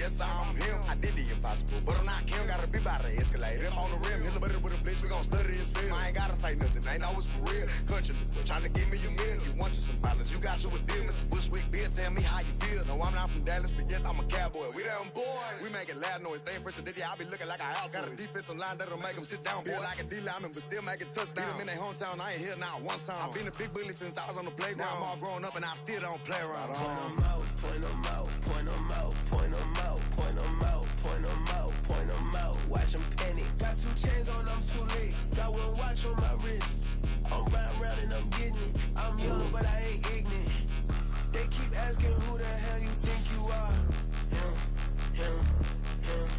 yes, I'm him. I did the impossible, but I'm not Kim. Gotta be by the escalator. Him on the rim, hit a butter with a blitz. We gon' study his film. I ain't gotta say nothing, ain't always for real. Country, trying to give me a meal. You want you some violence, you got you a deal. Mr. Bushwick, Bill, tell me how you feel. No, I'm not from Dallas, but yes, I'm a cowboy. We them boys. We making loud noise. Staying fresh to I be looking like a house. Got a defensive line that'll make them sit down. Feel like a D-lineman, but still making touchdowns. Beat them in their hometown, I ain't here not one time. I been a big bully since I was on the playground. Now I'm all grown up and I still don't play around. Point them out, point them out, point them out, point them out, point them out, point them out, point them out. Watch them penny. Got 2 chains on, I'm too late. Got 1 watch on my wrist. I'm round and I'm getting it. I'm young, but I ain't ignorant. They keep asking who the hell you think you are. Him, and him.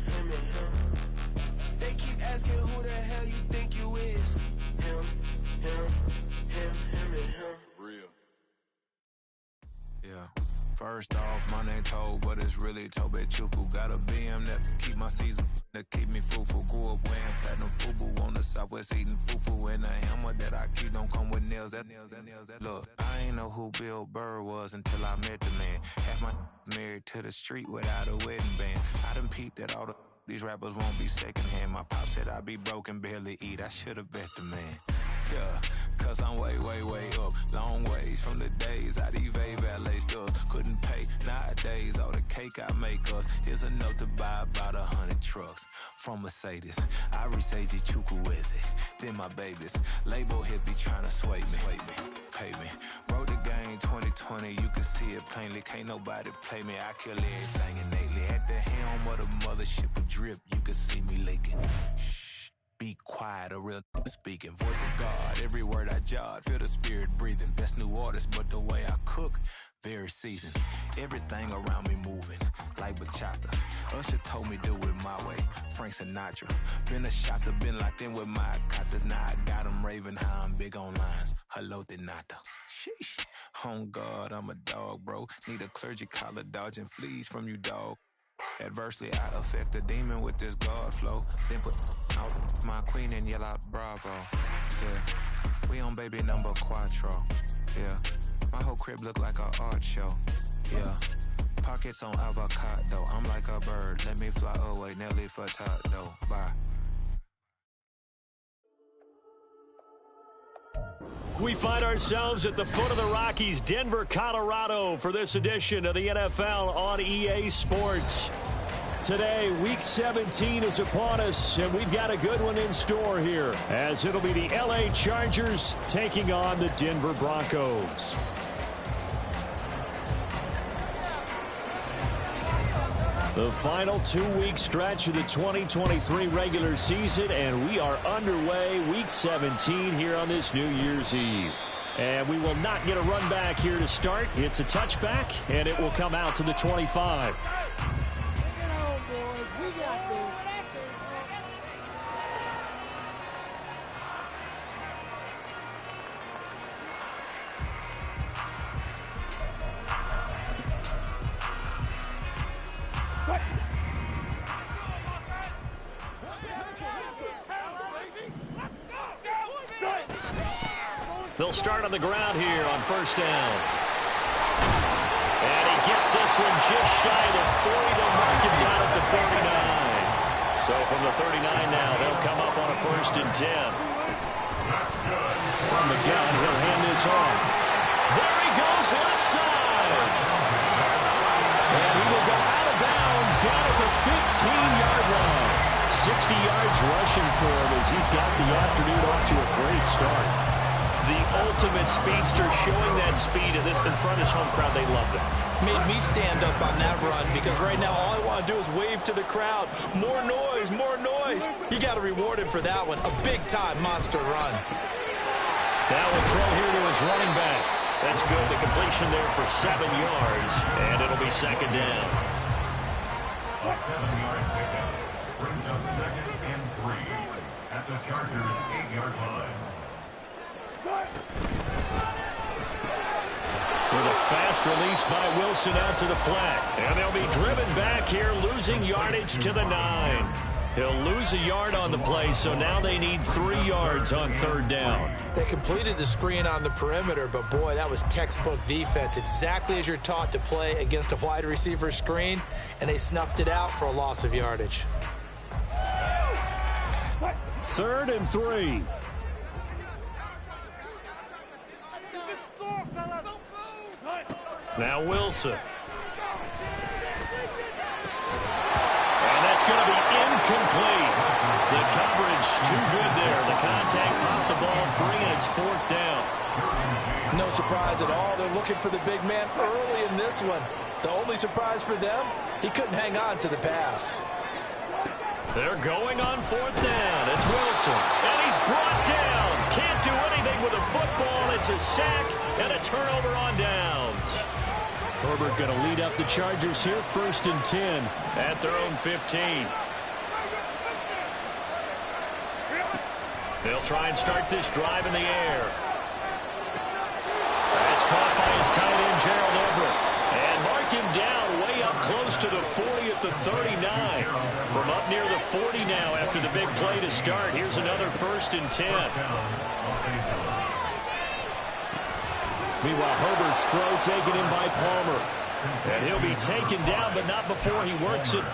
They keep asking who the hell you think you is. Him, and him. Real. Yeah. First off, my name Toad, but it's really Tobe Chuku. Got a BM that keep my season, that keep me fruitful. Grew up wearing platinum FUBU on the Southwest eating fufu. And the hammer that I keep don't come with nails. That look, I ain't know who Bill Burr was until I met the man. Half my married to the street without a wedding band. I done peeped that all these rappers won't be secondhand. My pop said I'd be broken, barely eat. I should've bet the man. Yeah, cause I'm way up, long ways from the days I these valet stores couldn't pay. Nowadays, all the cake I make us is enough to buy about 100 trucks from Mercedes. I resage Chukwueze, then my babies. Label hit be trying to sway me, pay me. Wrote the game 2020, you can see it plainly. Can't nobody play me, I kill everything innately. At the helm of the mothership with drip, you can see me leaking. Be quiet, a real speaking. Voice of God, every word I jot. Feel the spirit breathing. Best new artist, but the way I cook, very seasoned. Everything around me moving, like bachata. Usher told me do it my way. Frank Sinatra. Been a shotter, been locked in with my katas. Now I got them raving how I'm big on lines. Hello, Denata. Sheesh. On God, I'm a dog, bro. Need a clergy collar, dodging fleas from you, dog. Adversely, I affect the demon with this God flow. Then put out my queen and yell out bravo. Yeah, we on baby number quattro. Yeah, my whole crib look like an art show. Yeah, pockets on avocado. I'm like a bird. Let me fly away, Nelly Furtado. Bye. We find ourselves at the foot of the Rockies, Denver, Colorado, for this edition of the NFL on EA Sports. Today, Week 17 is upon us, and we've got a good one in store here, as it'll be the LA Chargers taking on the Denver Broncos. The final 2-week stretch of the 2023 regular season, and we are underway, Week 17 here on this New Year's Eve. And we will not get a run back here to start. It's a touchback, and it will come out to the 25. Bring it home, boys. We got this. They'll start on the ground here on first down. And he gets this one just shy of the 40. They'll mark him down at the 39. So from the 39 now, they'll come up on a 1st and 10. From the gun, he'll hand this off. There he goes, left side. And he will go out of bounds down at the 15-yard line. 60 yards rushing for him as he's got the afternoon off to a great start. The ultimate speedster, showing that speed in front of his home crowd. They love it. Made me stand up on that run because right now all I want to do is wave to the crowd. More noise, more noise. You got to reward him for that one. A big-time monster run. That will throw here to his running back. That's good. The completion there for 7 yards, and it'll be 2nd down. A 7-yard pickup brings up 2nd and 3 at the Chargers' 8-yard line. With a fast release by Wilson out to the flat. And they'll be driven back here, losing yardage to the 9. He'll lose a yard on the play, so now they need 3 yards on 3rd down. They completed the screen on the perimeter, but boy, that was textbook defense. Exactly as you're taught to play against a wide receiver screen, and they snuffed it out for a loss of yardage. 3rd and 3. Now Wilson. And that's going to be incomplete. The coverage too good there. The contact popped the ball free, and it's 4th down. No surprise at all. They're looking for the big man early in this one. The only surprise for them, he couldn't hang on to the pass. They're going on 4th down. It's Wilson, and he's brought down. Can't do anything with a football. It's a sack and a turnover on downs. Herbert going to lead up the Chargers here, 1st and 10 at their own 15. They'll try and start this drive in the air. That's caught by his tight end, Gerald Everett. And mark him down way up close to the 40 at the 39. From up near the 40 now after the big play to start. Here's another 1st and 10. Meanwhile, Herbert's throw taken in by Palmer. And he'll be taken down, but not before he works it.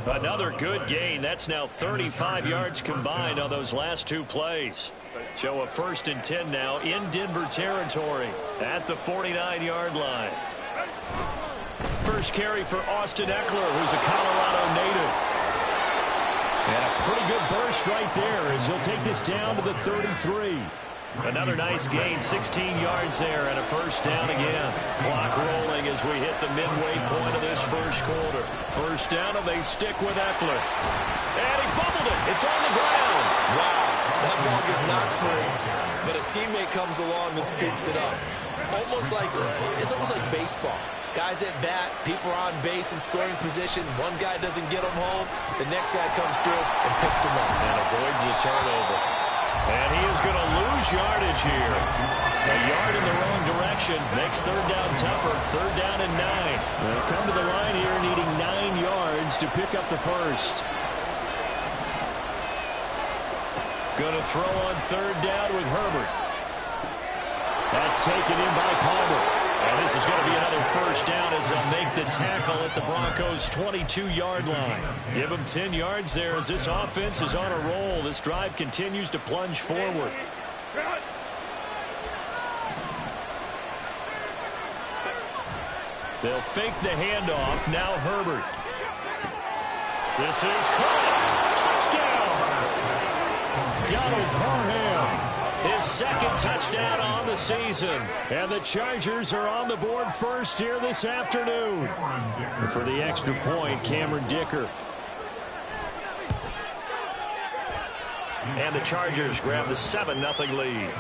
Another good gain. That's now 35 yards combined on those last 2 plays. So a 1st and 10 now in Denver territory at the 49-yard line. First carry for Austin Eckler, who's a Colorado native. And a pretty good burst right there as he'll take this down to the 33. Another nice gain, 16 yards there, and a 1st down again. Clock rolling as we hit the midway point of this 1st quarter. 1st down, and they stick with Eckler. And he fumbled it. It's on the ground. Wow, that ball is not free, but a teammate comes along and scoops it up. It's almost like baseball. Guys at bat, people are on base in scoring position. One guy doesn't get them home. The next guy comes through and picks him up. And avoids the turnover. And he is going to lose yardage here. A yard in the wrong direction. Makes 3rd down tougher. 3rd down and 9. They'll come to the line here needing 9 yards to pick up the 1st. Going to throw on 3rd down with Herbert. That's taken in by Palmer. And this is going to be another 1st down as they'll make the tackle at the Broncos' 22-yard line. Give them 10 yards there as this offense is on a roll. This drive continues to plunge forward. They'll fake the handoff. Now Herbert. This is caught. Touchdown. Donald Parham. His 2nd touchdown on the season. And the Chargers are on the board first here this afternoon. For the extra point, Cameron Dicker. And the Chargers grab the 7-0 lead.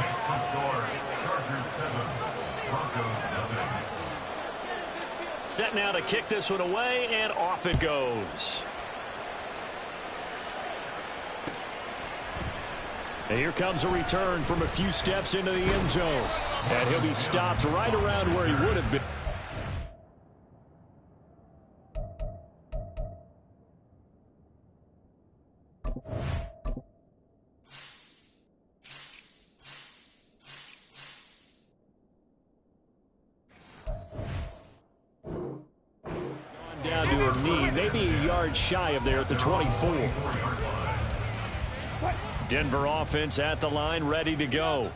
Set now to kick this one away, and off it goes. And here comes a return from a few steps into the end zone. And he'll be stopped right around where he would have been. to a knee, maybe a yard shy of there at the 24. Denver offense at the line, ready to go.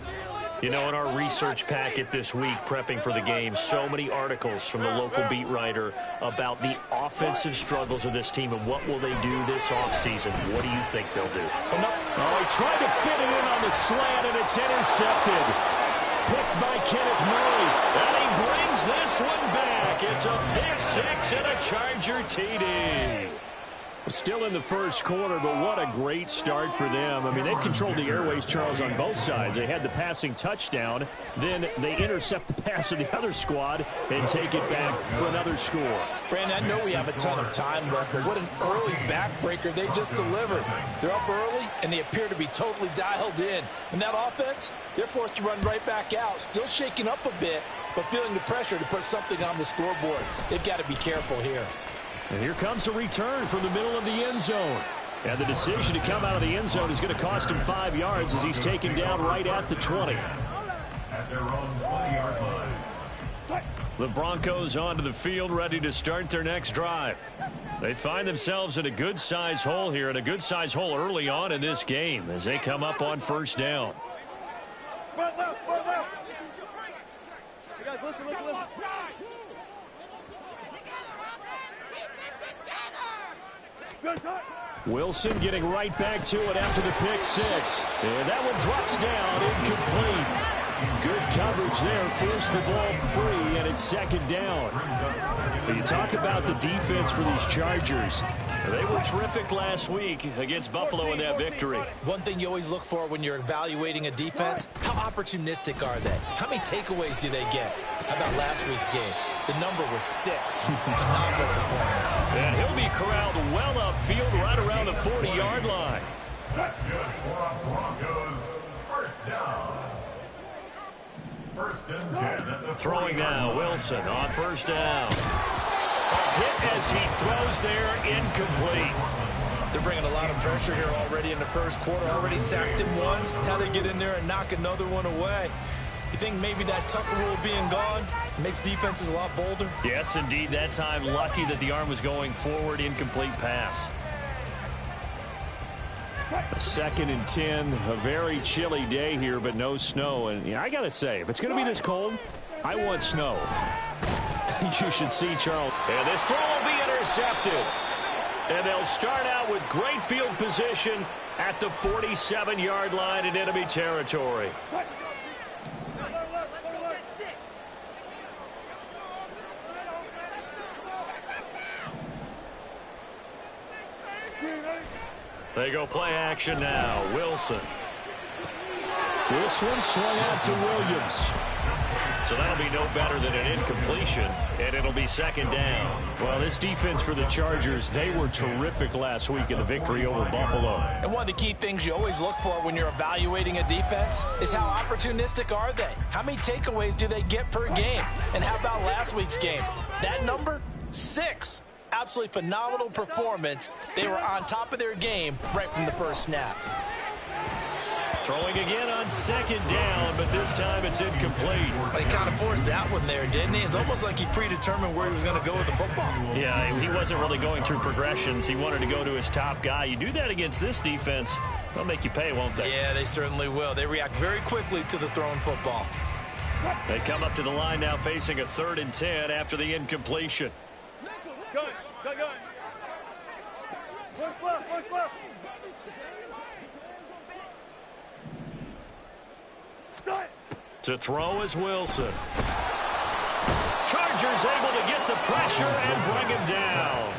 You know, in our research packet this week, prepping for the game, so many articles from the local beat writer about the offensive struggles of this team and what will they do this offseason. What do you think they'll do? Oh, he tried to fit it in on the slant, and it's intercepted. Picked by Kenneth Murray, and he brings this one back. It's a pick six and a Charger TD. Still in the first quarter, but what a great start for them. I mean, they've controlled the airways, Charles, on both sides. They had the passing touchdown. Then they intercept the pass of the other squad and take it back for another score. Brandon, I know we have a ton of time left, but what an early backbreaker they just delivered. They're up early, and they appear to be totally dialed in. And that offense, they're forced to run right back out, still shaking up a bit, but feeling the pressure to put something on the scoreboard. They've got to be careful here. And here comes a return from the middle of the end zone. And the decision to come out of the end zone is going to cost him 5 yards as he's taken down right at the 20. At their own 20-yard line. The Broncos onto the field, ready to start their next drive. They find themselves in a good-sized hole here, and a good-sized hole early on in this game as they come up on first down. Wilson getting right back to it after the pick six. And that one drops down, incomplete. Good coverage there, forced the ball free, and it's second down. When you talk about the defense for these Chargers, they were terrific last week against Buffalo in that victory. One thing you always look for when you're evaluating a defense, how opportunistic are they? How many takeaways do they get? How about last week's game? The number was 6. Phenomenal performance. And he'll be corralled well upfield right around the 40-yard line. That's good for our Broncos. First down. First and 10 at the Throwing now, Wilson on first down. A hit as he throws there, incomplete. They're bringing a lot of pressure here already in the first quarter. Already sacked him once. How to get in there and knock another one away. You think maybe that Tucker rule being gone makes defenses a lot bolder? Yes, indeed. That time, lucky that the arm was going forward, incomplete pass. Second and 10, a very chilly day here, but no snow. And I got to say, if it's going to be this cold, I want snow. You should see Charles. And this throw will be intercepted. And they'll start out with great field position at the 47-yard line in enemy territory. They go play action now. Wilson. This one swung out to Williams. So that'll be no better than an incompletion, and it'll be second down. Well, this defense for the Chargers, they were terrific last week in the victory over Buffalo. And one of the key things you always look for when you're evaluating a defense is how opportunistic are they? How many takeaways do they get per game? And how about last week's game? That number, 6. Absolutely phenomenal performance. They were on top of their game right from the first snap. Throwing again on second down, but this time it's incomplete. He kind of forced that one there, didn't he? It's almost like he predetermined where he was going to go with the football. Yeah, he wasn't really going through progressions. He wanted to go to his top guy. You do that against this defense, they'll make you pay, won't they? Yeah, they certainly will. They react very quickly to the thrown football. They come up to the line now facing a 3rd and 10 after the incompletion. Go. Push left. To throw is Wilson. Chargers able to get the pressure and bring him down.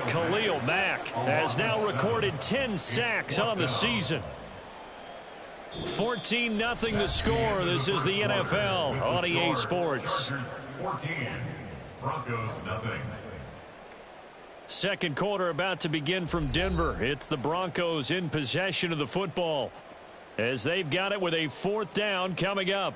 Khalil Mack has now recorded 10 sacks on the season. 14-0 the score. This is the NFL on EA Sports. 14, Broncos nothing. Second quarter about to begin from Denver. It's the Broncos in possession of the football as they've got it with a 4th down coming up.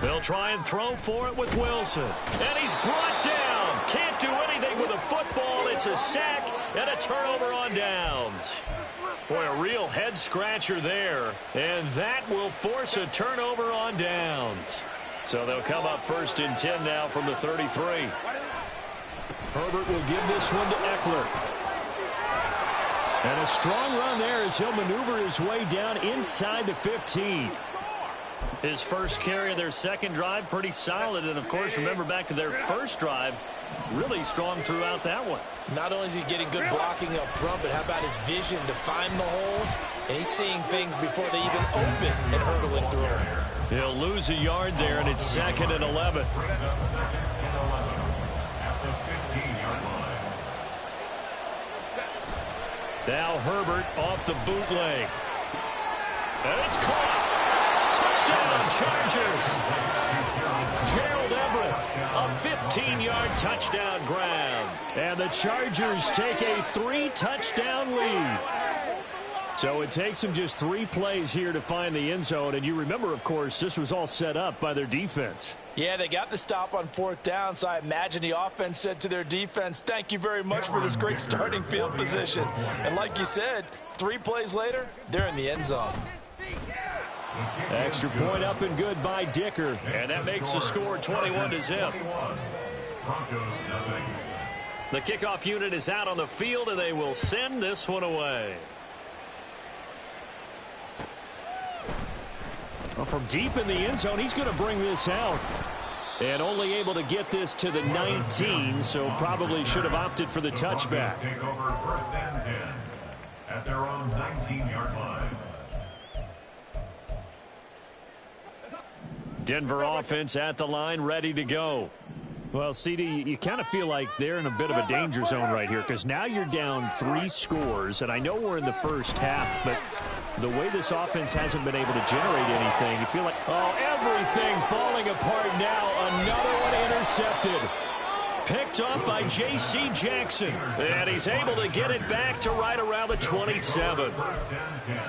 They'll try and throw for it with Wilson. And he's brought down. Can't do anything with a football. It's a sack. and a turnover on downs. Boy, a real head-scratcher there, and that will force a turnover on downs. So they'll come up 1st and 10 now from the 33. Herbert will give this one to Eckler. And a strong run there as he'll maneuver his way down inside the 15. His first carry of their second drive, pretty solid. And, of course, remember back to their first drive, really strong throughout that one. Not only is he getting good blocking up front, but how about his vision to find the holes? And he's seeing things before they even open and hurdling through them. He'll lose a yard there, and it's 2nd and 11. Now Herbert off the bootleg. And it's caught. Touchdown, Chargers. Gerald Everett, a 15-yard touchdown grab. And the Chargers take a 3-touchdown lead. So it takes them just 3 plays here to find the end zone. And you remember, of course, this was all set up by their defense. Yeah, they got the stop on 4th down, so I imagine the offense said to their defense, thank you very much for this great starting field position. And like you said, 3 plays later, they're in the end zone. Extra point up and good by Dicker. And that makes the score 21-0. The kickoff unit is out on the field, and they will send this one away. Well, from deep in the end zone, he's going to bring this out. And only able to get this to the 19, so probably should have opted for the touchback. Take over 1st and 10 at their own 19-yard line. Denver offense at the line, ready to go. Well, CD, you kind of feel like they're in a bit of a danger zone right here because now you're down 3 scores, and I know we're in the first half, but the way this offense hasn't been able to generate anything, you feel like, oh, everything falling apart now. Another one intercepted. Picked up by J.C. Jackson. And he's able to get it back to right around the 27.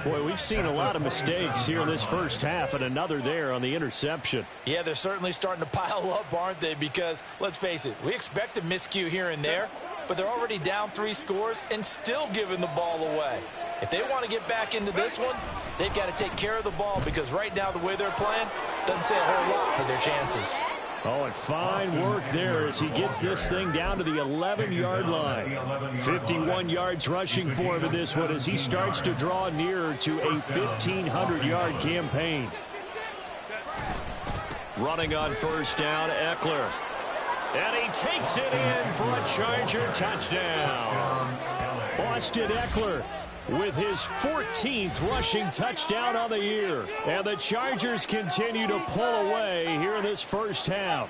Boy, we've seen a lot of mistakes here in this first half, and another there on the interception. Yeah, they're certainly starting to pile up, aren't they? Because, let's face it, we expect a miscue here and there, but they're already down 3 scores and still giving the ball away. If they want to get back into this one, they've got to take care of the ball because right now the way they're playing doesn't say a whole lot for their chances. Oh, and fine work there as he gets this thing down to the 11-yard line. 51 yards rushing for him in this one as he starts to draw nearer to a 1,500-yard campaign. Running on 1st down, Eckler. And he takes it in for a Charger touchdown. Austin Eckler with his 14th rushing touchdown on the year. And the Chargers continue to pull away here in this first half.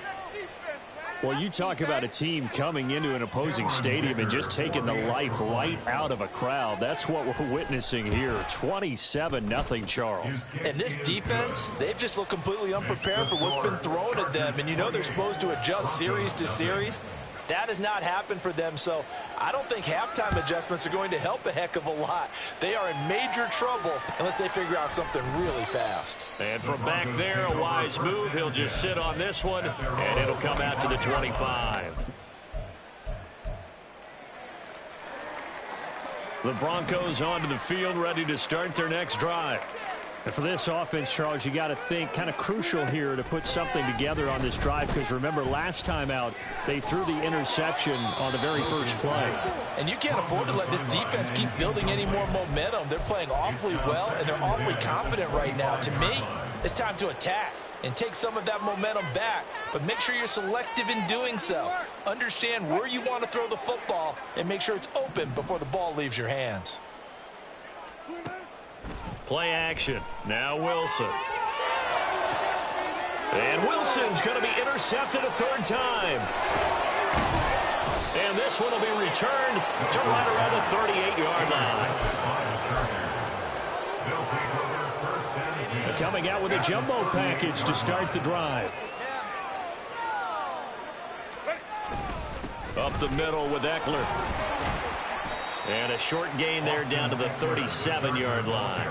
Well, you talk about a team coming into an opposing stadium and just taking the life right out of a crowd. That's what we're witnessing here. 27-0, Charles. And this defense, they've just looked completely unprepared for what's been thrown at them. And you know they're supposed to adjust series to series. That has not happened for them, so I don't think halftime adjustments are going to help a heck of a lot. They are in major trouble unless they figure out something really fast. And from back there, a wise move. He'll just sit on this one, and it'll come out to the 25. The Broncos onto the field, ready to start their next drive. And for this offense, Charles, you got to think kind of crucial here to put something together on this drive because remember last time out they threw the interception on the very first play. And you can't afford to let this defense keep building any more momentum. They're playing awfully well and they're awfully confident right now. To me, it's time to attack and take some of that momentum back. But make sure you're selective in doing so. Understand where you want to throw the football and make sure it's open before the ball leaves your hands. Play action. Now Wilson. And Wilson's going to be intercepted a 3rd time. And this one will be returned to right around the 38-yard line. Coming out with a jumbo package to start the drive. Up the middle with Eckler. And a short gain there down to the 37-yard line.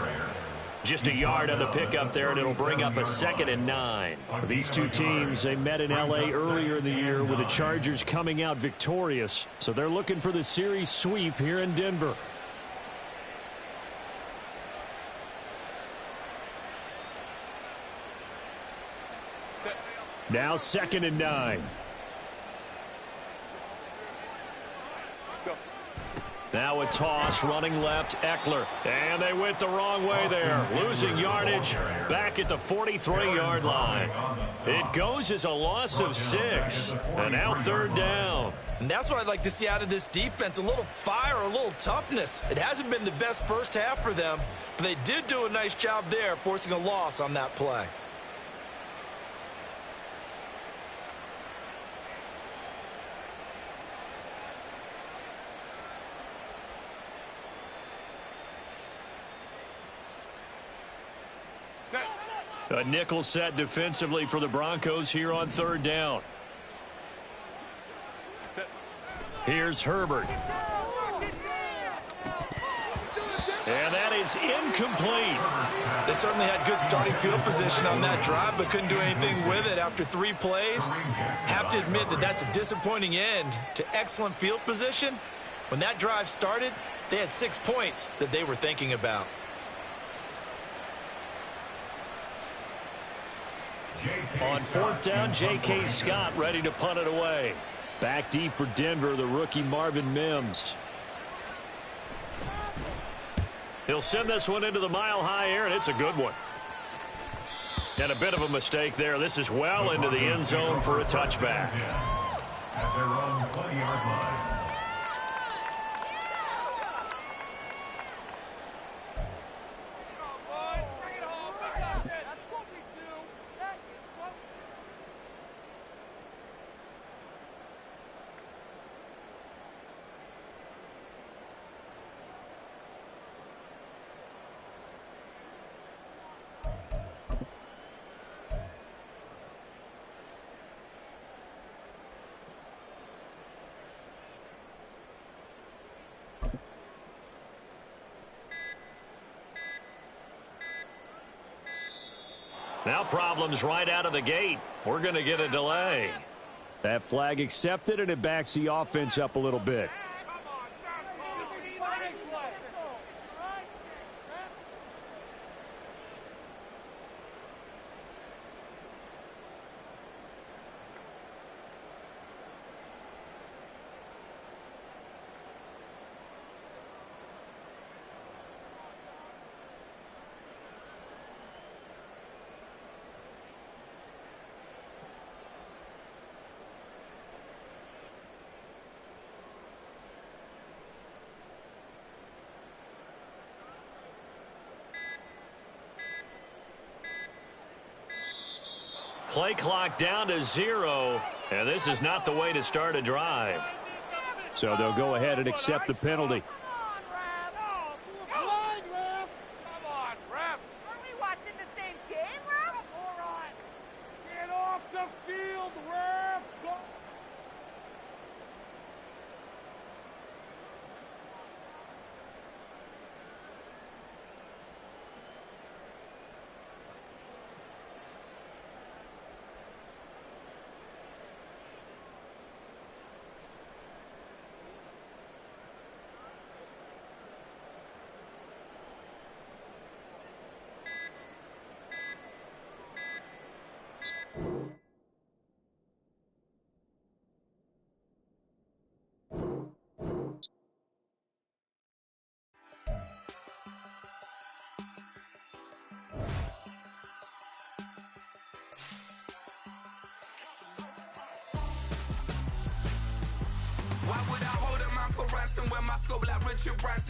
Just a yard on the pickup there, and it'll bring up a 2nd and 9. These two teams, they met in L.A. earlier in the year with the Chargers coming out victorious. So they're looking for the series sweep here in Denver. Now 2nd and 9. Now a toss, running left, Eckler. And they went the wrong way there. Losing yardage back at the 43-yard line. It goes as a loss of 6. And now 3rd down. And that's what I'd like to see out of this defense. A little fire, a little toughness. It hasn't been the best first half for them, but they did do a nice job there, forcing a loss on that play. A nickel set defensively for the Broncos here on 3rd down. Here's Herbert. And that is incomplete. They certainly had good starting field position on that drive, but couldn't do anything with it after 3 plays. Have to admit that that's a disappointing end to excellent field position. When that drive started, they had 6 points that they were thinking about. On 4th down, J.K. Scott ready to punt it away. Back deep for Denver, the rookie Marvin Mims. He'll send this one into the mile-high air, and it's a good one. And a bit of a mistake there. This is well into the end zone for a touchback. At their own 20-yard line. Now problems right out of the gate. We're going to get a delay. That flag accepted, and it backs the offense up a little bit. Play clock down to 0, and this is not the way to start a drive. So they'll go ahead and accept the penalty. Why would I hold a man for ransom when my scope like Richard Branson?